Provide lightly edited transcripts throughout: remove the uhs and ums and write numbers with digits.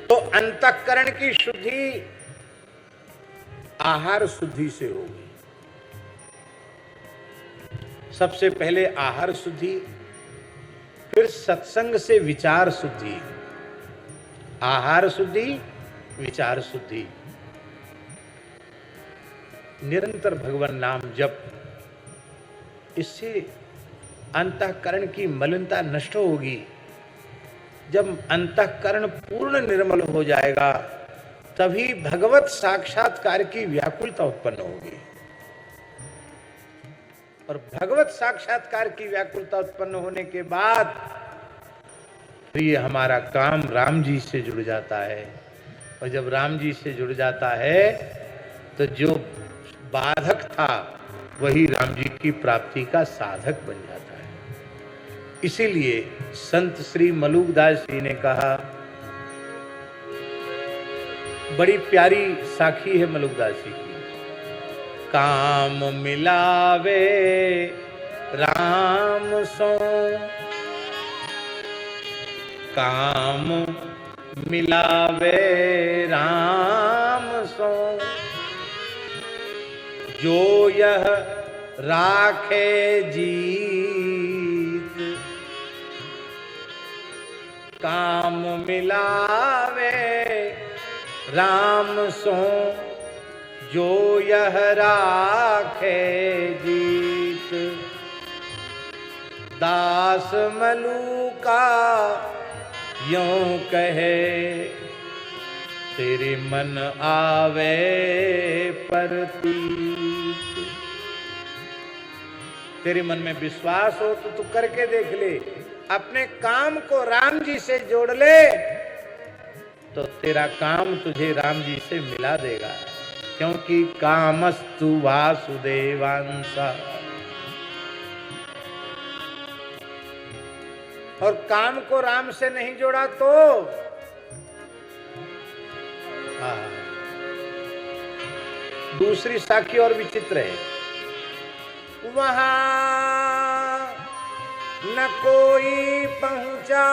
तो अंतःकरण की शुद्धि आहार शुद्धि से होगी। सबसे पहले आहार शुद्धि, फिर सत्संग से विचार शुद्धि। आहार शुद्धि, विचार शुद्धि। निरंतर भगवान नाम जप, इससे अंतःकरण की मलिनता नष्ट होगी। जब अंतःकरण पूर्ण निर्मल हो जाएगा तभी भगवत साक्षात्कार की व्याकुलता उत्पन्न होगी। और भगवत साक्षात्कार की व्याकुलता उत्पन्न होने के बाद फिर ये हमारा काम राम जी से जुड़ जाता है। और जब राम जी से जुड़ जाता है तो जो बाधक था वही राम जी की प्राप्ति का साधक बन जाता है। इसीलिए संत श्री मलुकदास जी ने कहा, बड़ी प्यारी साखी है मलुकदास जी की, काम मिलावे राम सो, काम मिलावे राम सो, जो यह राखे जीत, काम मिलावे राम सो, जो यह राखे जीत। दास मलूका यूं कहे, तेरे मन आवे परतीत। तेरे मन में विश्वास हो तो तू करके देख ले, अपने काम को राम जी से जोड़ ले तो तेरा काम तुझे राम जी से मिला देगा। क्योंकि कामस्तु वासुदेवांसा, और काम को राम से नहीं जोड़ा तो दूसरी साखी और विचित्र है। वहां न कोई पहुंचा,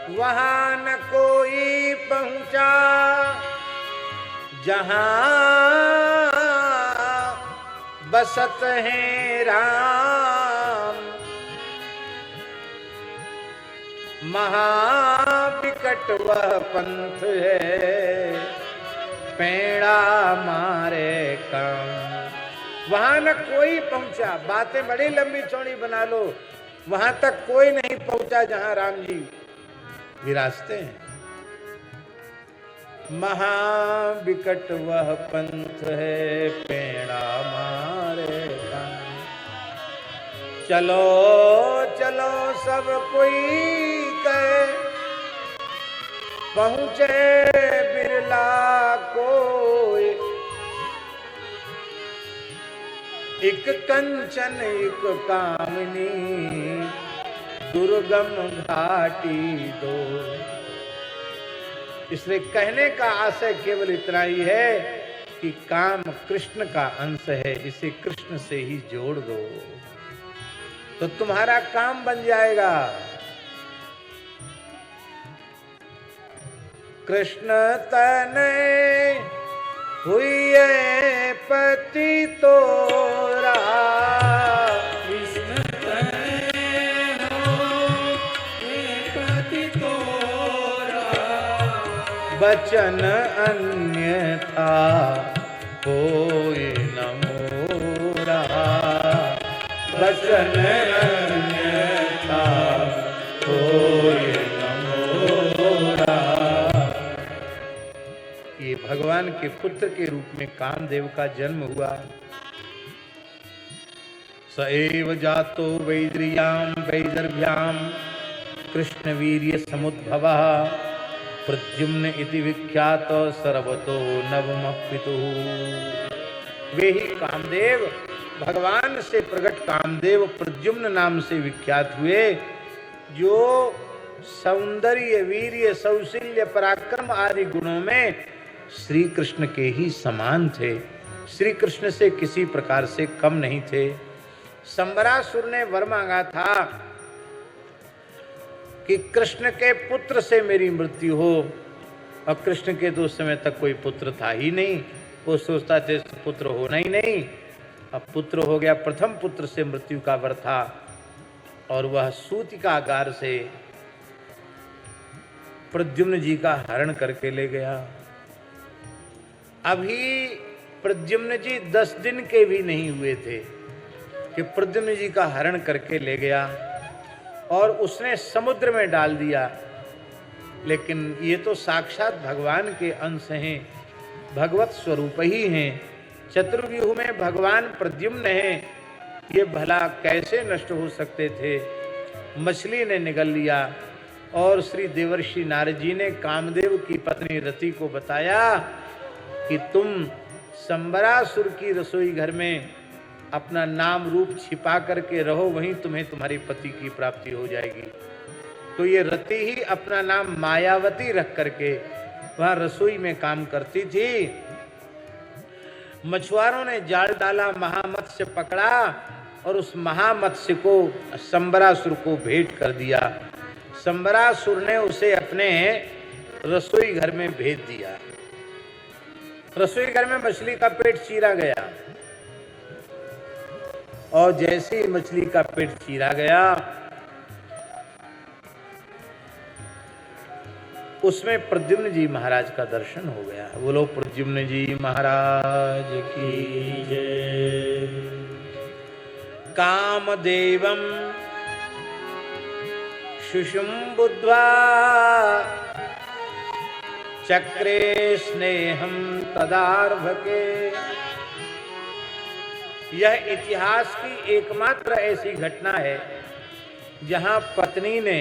वहां न कोई पहुंचा, जहां बसत है राम। महाविकट वह पंथ है, पेड़ा मारे काम। वहां न कोई पहुंचा, बातें बड़ी लंबी चौड़ी बना लो, वहां तक कोई नहीं पहुंचा जहां राम जी विराजते हैं। महाविकट वह पंथ है, पेड़ा मारे काम। चलो चलो सब कोई कहे, पहुंचे बिरला कोई। एक कंचन एक कामनी, दुर्गम घाटी दो। इसलिए कहने का आशय केवल इतना ही है कि काम कृष्ण का अंश है, इसे कृष्ण से ही जोड़ दो तो तुम्हारा काम बन जाएगा। कृष्ण तने हुई पति तोरा, कृष्ण तने हुई पति तोरा। बचन अन्यथा कोई न मोरा, बचन अन्यथा कोई न मोरा। ये भगवान के पुत्र के रूप में कामदेव का जन्म हुआ। स एव जातो वैद्रियाम वैदर्भ्याम कृष्ण वीर्य समुद्भवः, प्रद्युम्न इति विख्यात सर्वतो नवम पितुः। वे ही कामदेव, भगवान से प्रकट कामदेव प्रद्युम्न नाम से विख्यात हुए, जो सौंदर्य वीर्य सौशील्य पराक्रम आदि गुणों में श्री कृष्ण के ही समान थे, श्री कृष्ण से किसी प्रकार से कम नहीं थे। संबरासुर ने वर मांगा था कि कृष्ण के पुत्र से मेरी मृत्यु हो। और कृष्ण के तो उस समय तक कोई पुत्र था ही नहीं, वो सोचता थे पुत्र होना ही नहीं। अब पुत्र हो गया, प्रथम पुत्र से मृत्यु का वर था और वह सूतिकागार से प्रद्युम्न जी का हरण करके ले गया। अभी प्रद्युम्न जी 10 दिन के भी नहीं हुए थे कि प्रद्युम्न जी का हरण करके ले गया और उसने समुद्र में डाल दिया। लेकिन ये तो साक्षात भगवान के अंश हैं, भगवत स्वरूप ही हैं। चतुर्व्यूह में भगवान प्रद्युम्न हैं, ये भला कैसे नष्ट हो सकते थे। मछली ने निगल लिया और श्री देवर्षि नारद जी ने कामदेव की पत्नी रति को बताया कि तुम संबरासुर की रसोई घर में अपना नाम रूप छिपा करके रहो, वहीं तुम्हें तुम्हारे पति की प्राप्ति हो जाएगी। तो ये रति ही अपना नाम मायावती रख करके वहां रसोई में काम करती थी। मछुआरों ने जाल डाला, महामत्स्य पकड़ा और उस महामत्स्य को संबरासुर को भेंट कर दिया। संबरासुर ने उसे अपने रसोई घर में भेज दिया। रसोई घर में मछली का पेट चीरा गया और जैसे ही मछली का पेट चीरा गया उसमें प्रद्युम्न जी महाराज का दर्शन हो गया। बोलो प्रद्युम्न जी महाराज की जय। कामदेवम शुशुम्बुद्ध्वा चक्रे स्नेहम तदार्भके। यह इतिहास की एकमात्र ऐसी घटना है जहां पत्नी ने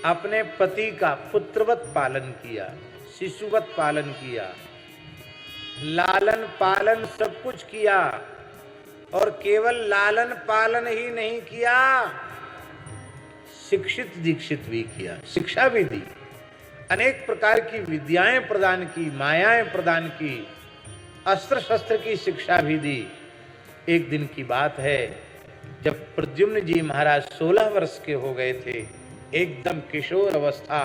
अपने पति का पुत्रवत पालन किया, शिशुवत पालन किया, लालन पालन सब कुछ किया। और केवल लालन पालन ही नहीं किया, शिक्षित दीक्षित भी किया, शिक्षा भी दी, अनेक प्रकार की विद्याएं प्रदान की, मायाएं प्रदान की, अस्त्र शस्त्र की शिक्षा भी दी। एक दिन की बात है जब प्रद्युम्न जी महाराज 16 वर्ष के हो गए थे, एकदम किशोर अवस्था,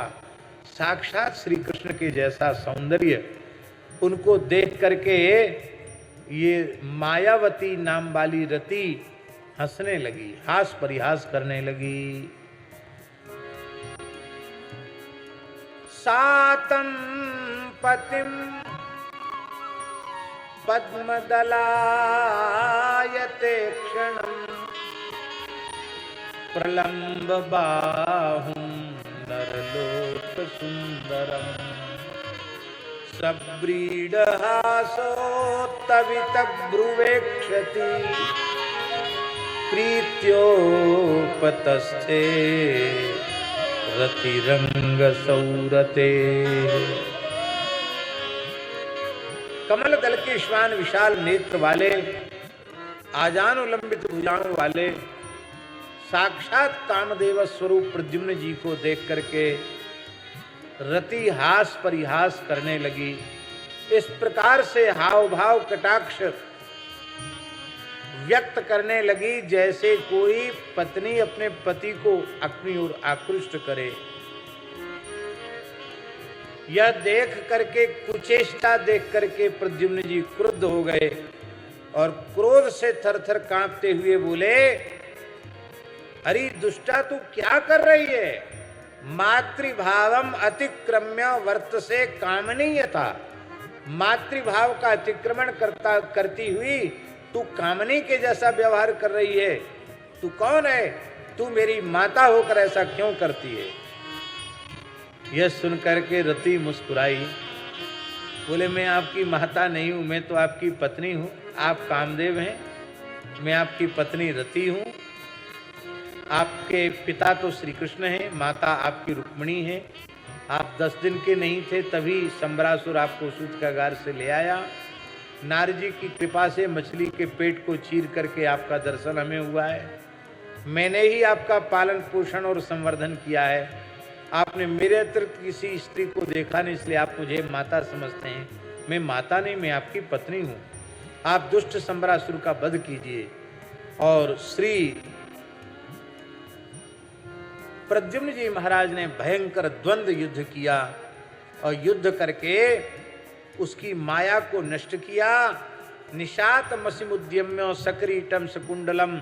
साक्षात श्री कृष्ण के जैसा सौंदर्य, उनको देख करके ये मायावती नाम वाली रति हंसने लगी, हास परिहास करने लगी। सातं पतिं पद्मदलायते क्षणम् प्रलम्ब बाहुं नरलोक सुंदरम सब्रीडहासोत्तवित ब्रुवेक्षति प्रीत्योपतस्थे रतिरंग सौरते। कमल दल के श्वान, विशाल नेत्र वाले, आजानुलंबित भुजाओं वाले साक्षात कामदेव स्वरूप प्रद्युम्न जी को देख करके रति हास परिहास करने लगी। इस प्रकार से हाव भाव कटाक्ष व्यक्त करने लगी जैसे कोई पत्नी अपने पति को अपनी ओर आकृष्ट करे। यह देख करके, कुचेष्टा देख करके प्रद्युम्न जी क्रुद्ध हो गए और क्रोध से थरथर कांपते हुए बोले, अरे दुष्टा तू क्या कर रही है? मातृभावम अतिक्रम्य वर्तसे कामनीयता। मातृभाव का अतिक्रमण करती हुई तू कामनी के जैसा व्यवहार कर रही है। तू कौन है? तू मेरी माता होकर ऐसा क्यों करती है? यह सुनकर के रति मुस्कुराई, बोले मैं आपकी माता नहीं हूं, मैं तो आपकी पत्नी हूं। आप कामदेव हैं, मैं आपकी पत्नी रति हूं। आपके पिता तो श्री कृष्ण हैं, माता आपकी रुक्मिणी है। आप 10 दिन के नहीं थे तभी संबरासुर आपको सूतकागार से ले आया। नारद जी की कृपा से मछली के पेट को चीर करके आपका दर्शन हमें हुआ है। मैंने ही आपका पालन पोषण और संवर्धन किया है। आपने मेरे अतिरिक्त किसी स्त्री को देखा नहीं, इसलिए आप मुझे माता समझते हैं। मैं माता नहीं, मैं आपकी पत्नी हूँ। आप दुष्ट संबरासुर का वध कीजिए और श्री प्रद्युम्न जी महाराज ने भयंकर द्वंद्व युद्ध किया और युद्ध करके उसकी माया को नष्ट किया। निशात मसिमुद्यम्यो सकरीटम सकुंडलम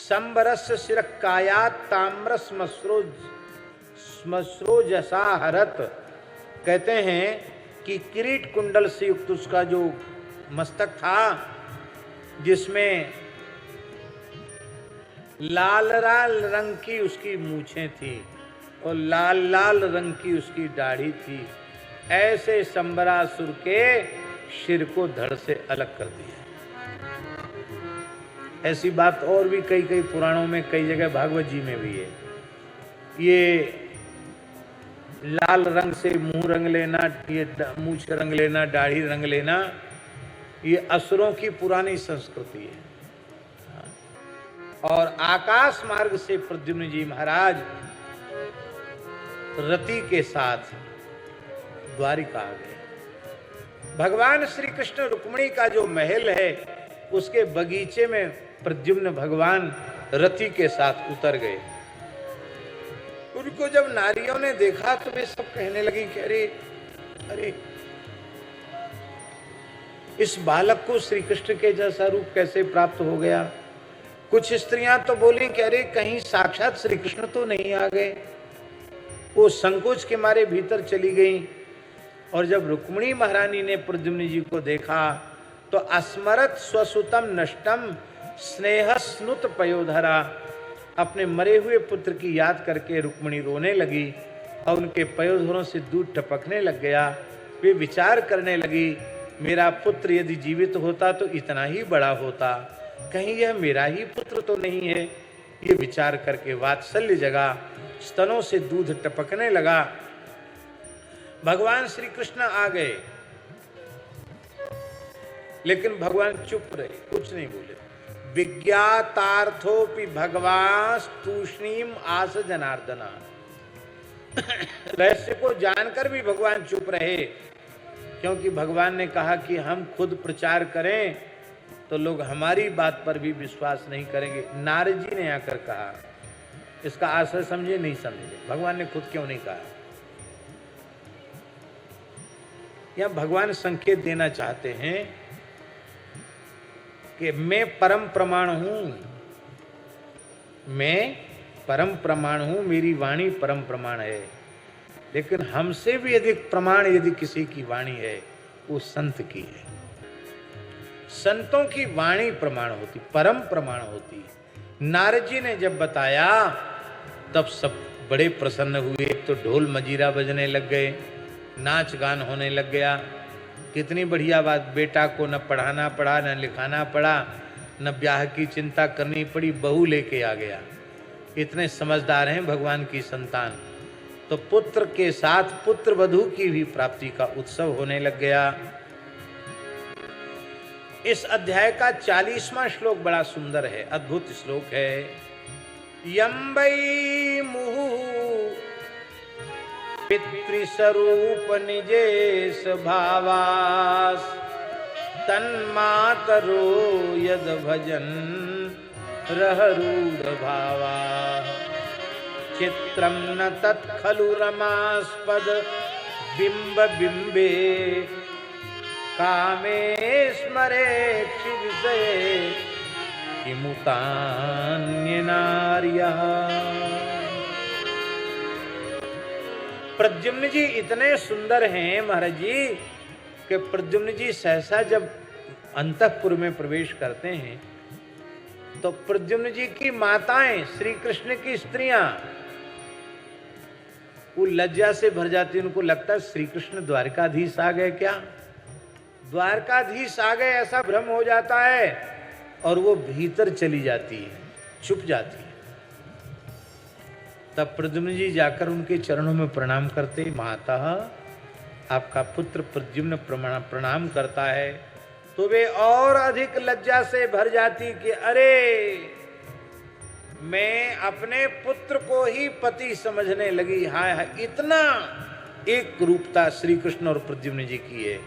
संबरस शिरकायात ताम्रस स्मश्रोजसा हरत। कहते हैं कि किरीट कुंडल से युक्त उसका जो मस्तक था, जिसमें लाल लाल रंग की उसकी मूछें थी और लाल लाल रंग की उसकी दाढ़ी थी, ऐसे संबरासुर के सिर को धड़ से अलग कर दिया। ऐसी बात और भी कई कई पुराणों में, कई जगह भागवत जी में भी है। ये लाल रंग से मुंह रंग लेना, ये मूछ रंग लेना, दाढ़ी रंग लेना, ये असुरों की पुरानी संस्कृति है। और आकाश मार्ग से प्रद्युम्न जी महाराज रति के साथ द्वारिका आ गए। भगवान श्री कृष्ण रुक्मिणी का जो महल है, उसके बगीचे में प्रद्युम्न भगवान रति के साथ उतर गए। उनको जब नारियों ने देखा तो वे सब कहने लगी कि अरे अरे, इस बालक को श्री कृष्ण के जैसा रूप कैसे प्राप्त हो गया। कुछ स्त्रियां तो बोली कि अरे कहीं साक्षात श्री कृष्ण तो नहीं आ गए। वो संकोच के मारे भीतर चली गई। और जब रुक्मिणी महारानी ने प्रद्युम्न जी को देखा तो अस्मरत स्वसुतम नष्टम स्नेहस्नुत पयोधरा, अपने मरे हुए पुत्र की याद करके रुक्मिणी रोने लगी और उनके पयोधरों से दूध टपकने लग गया। वे विचार करने लगी, मेरा पुत्र यदि जीवित होता तो इतना ही बड़ा होता, कहीं यह मेरा ही पुत्र तो नहीं है। ये विचार करके वात्सल्य जगा, स्तनों से दूध टपकने लगा। भगवान श्री कृष्ण आ गए, लेकिन भगवान चुप रहे, कुछ नहीं बोले। विज्ञातार्थोपि भगवान तूष्णीम आस जनार्दना। रहस्य को जानकर भी भगवान चुप रहे, क्योंकि भगवान ने कहा कि हम खुद प्रचार करें तो लोग हमारी बात पर भी विश्वास नहीं करेंगे। नारद जी ने आकर कहा, इसका आशय समझे नहीं समझे, भगवान ने खुद क्यों नहीं कहा। यह भगवान संकेत देना चाहते हैं कि मैं परम प्रमाण हूं, मैं परम प्रमाण हूं, मेरी वाणी परम प्रमाण है। लेकिन हमसे भी अधिक प्रमाण यदि किसी की वाणी है, वो संत की है। संतों की वाणी प्रमाण होती, परम प्रमाण होती। नारद जी ने जब बताया तब सब बड़े प्रसन्न हुए। एक तो ढोल मजीरा बजने लग गए, नाच गान होने लग गया। कितनी बढ़िया बात, बेटा को न पढ़ाना पड़ा, न लिखाना पड़ा, न ब्याह की चिंता करनी पड़ी, बहू लेके आ गया। इतने समझदार हैं भगवान की संतान। तो पुत्र के साथ पुत्र वधू की भी प्राप्ति का उत्सव होने लग गया। इस अध्याय का 40वां श्लोक बड़ा सुंदर है, अद्भुत श्लोक है। यम्बै मुहु पितृस्वरूप निजेश भावास तन्मातरो यद भजन रहरूढ़ भावा चित्रम न तत्खलु रमास्पद बिंब बिंबे कामे स्मरे क्षिविषये किमुतान्य नार्या। प्रद्युम्न जी इतने सुंदर हैं महाराज जी कि प्रद्युम्न जी सहसा जब अंतःपुर में प्रवेश करते हैं तो प्रद्युम्न जी की माताएं, श्री कृष्ण की स्त्रियां, वो लज्जा से भर जाती। उनको लगता है श्री कृष्ण द्वारकाधीश आ गए क्या, द्वारकाधीश आ गए, ऐसा भ्रम हो जाता है। और वो भीतर चली जाती है, छुप जाती है। तब प्रद्युम्न जी जाकर उनके चरणों में प्रणाम करते, माता आपका पुत्र प्रद्युम्न प्रणाम करता है। तो वे और अधिक लज्जा से भर जाती कि अरे मैं अपने पुत्र को ही पति समझने लगी। हाय हाय, इतना एक रूपता श्री कृष्ण और प्रद्युम्न जी की है।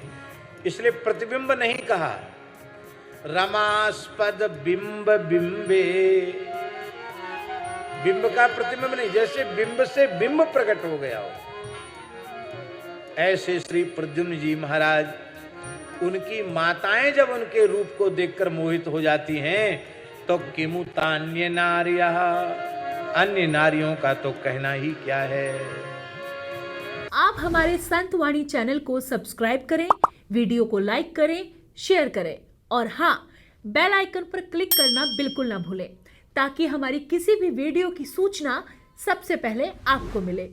इसलिए प्रतिबिंब नहीं कहा, रमास्पद बिंब बिंबे, बिंब का प्रतिबिंब नहीं, जैसे बिंब से बिंब प्रकट हो गया हो, ऐसे श्री प्रद्युम्न जी महाराज, उनकी माताएं जब उनके रूप को देखकर मोहित हो जाती हैं तो किमु तान्य नार्यः, अन्य नारियों का तो कहना ही क्या है। आप हमारे संत वाणी चैनल को सब्सक्राइब करें, वीडियो को लाइक करें, शेयर करें और हाँ, बेल आइकन पर क्लिक करना बिल्कुल ना भूलें ताकि हमारी किसी भी वीडियो की सूचना सबसे पहले आपको मिले।